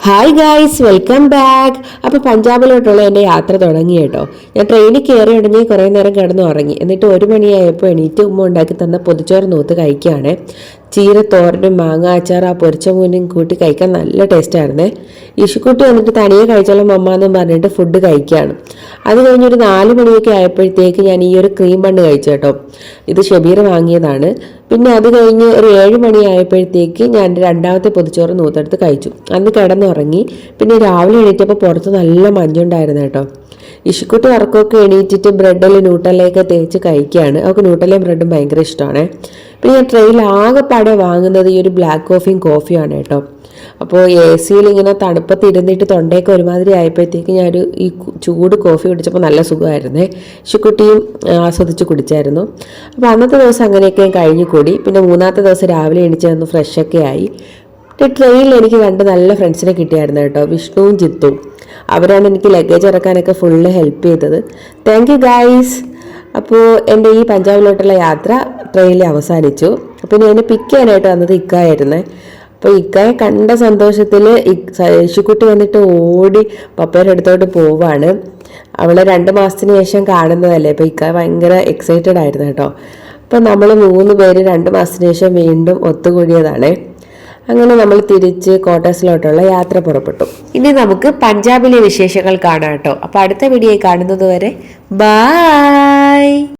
Hi guys, welcome back. അപ്പോൾ പഞ്ചാബിലോട്ടുള്ള എൻ്റെ യാത്ര തുടങ്ങി കേട്ടോ. ഞാൻ ട്രെയിനിൽ കയറി ഉടനെ കുറേ നേരം കിടന്ന് ഉറങ്ങി. എന്നിട്ട് 1 മണിയായപ്പോൾ എണീറ്റ് ഉമ്മ ഉണ്ടാക്കി തന്ന പൊതിച്ചോറ് നൂത്ത് കഴിക്കുകയാണ്. ചീരത്തോരനും മാങ്ങ അച്ചാർ ആ പൊരിച്ച മൂന്നും കൂട്ടി കഴിക്കാൻ നല്ല ടേസ്റ്റായിരുന്നേ. ഇഷുക്കുട്ടി വന്നിട്ട് തനിയെ കഴിച്ചോളാം അമ്മ എന്നും പറഞ്ഞിട്ട് ഫുഡ് കഴിക്കുകയാണ്. അത് കഴിഞ്ഞൊരു 4 മണിയൊക്കെ ആയപ്പോഴത്തേക്ക് ഞാൻ ഈ ഒരു ക്രീം ബണ്ണ് കഴിച്ചു കേട്ടോ. ഇത് ഷബീർ വാങ്ങിയതാണ്. പിന്നെ അത് കഴിഞ്ഞ് ഒരു 7 മണിയായപ്പോഴത്തേക്ക് ഞാൻ രണ്ടാമത്തെ പൊതിച്ചോറ് നൂത്തെടുത്ത് കഴിച്ചു. അന്ന് കിടന്നുറങ്ങി. പിന്നെ രാവിലെ എണീറ്റപ്പോൾ പുറത്ത് നല്ല മഞ്ഞുണ്ടായിരുന്നു കേട്ടോ. ഇഷുക്കുട്ടി ഉറക്കമൊക്കെ എണീറ്റിട്ട് ബ്രെഡിൽ ന്യൂട്ടലയൊക്കെ തേച്ച് കഴിക്കുകയാണ്. അവൾക്ക് ന്യൂട്ടലയും ബ്രെഡും ഭയങ്കര ഇഷ്ടമാണ്. പിന്നെ ഞാൻ ട്രെയിനിൽ ആകെപ്പാടെ വാങ്ങുന്നത് ഈ ഒരു ബ്ലാക്ക് കോഫിയാണ് കേട്ടോ. അപ്പോൾ AC-യിൽ ഇങ്ങനെ തണുപ്പത്ത് ഇരുന്നിട്ട് തൊണ്ടയൊക്കെ ഒരുമാതിരി ആയപ്പോഴത്തേക്ക് ഞാനൊരു ഈ ചൂട് കോഫി കുടിച്ചപ്പോൾ നല്ല സുഖമായിരുന്നേ. ഇഷുക്കുട്ടിയും ആസ്വദിച്ച് കുടിച്ചായിരുന്നു. അപ്പോൾ അന്നത്തെ ദിവസം അങ്ങനെയൊക്കെ കഴിഞ്ഞു കൂടി. പിന്നെ 3-ാമത്തെ ദിവസം രാവിലെ എണീച്ച് വന്ന് ഫ്രഷൊക്കെ ആയി. ട്രെയിനിൽ എനിക്ക് 2 നല്ല ഫ്രണ്ട്സിനെ കിട്ടിയായിരുന്നു കേട്ടോ, വിഷ്ണുവും ജിത്തും. അവരാണ് എനിക്ക് ലഗേജ് ഇറക്കാനൊക്കെ ഫുള്ള് ഹെൽപ്പ് ചെയ്തത്. Thank you guys. അപ്പോൾ എൻ്റെ ഈ പഞ്ചാബിലോട്ടുള്ള യാത്ര ട്രെയിനിൽ അവസാനിച്ചു. പിന്നെ എന്നെ പിക്ക് ചെയ്യാനായിട്ട് വന്നത് ഇക്കായായിരുന്നേ. അപ്പോൾ ഇക്കായെ കണ്ട സന്തോഷത്തിൽ ഇഷുക്കുട്ടി വന്നിട്ട് ഓടി പപ്പയുടെ അടുത്തോട്ട് പോവാണ്. അവളെ 2 മാസത്തിന് ശേഷം കാണുന്നതല്ലേ. അപ്പോൾ ഇക്ക ഭയങ്കര എക്സൈറ്റഡ് ആയിരുന്നു കേട്ടോ. അപ്പോൾ നമ്മൾ 3 പേര് 2 മാസത്തിന് ശേഷം വീണ്ടും ഒത്തുകൂടിയതാണ്. അങ്ങനെ നമ്മൾ തിരിച്ച് ക്വാർട്ടേഴ്സിലോട്ടുള്ള യാത്ര പുറപ്പെട്ടു. ഇനി നമുക്ക് പഞ്ചാബിലെ വിശേഷങ്ങൾ കാണാം കേട്ടോ. അപ്പോൾ അടുത്ത വീഡിയോ കാണുന്നത് വരെ ബൈ.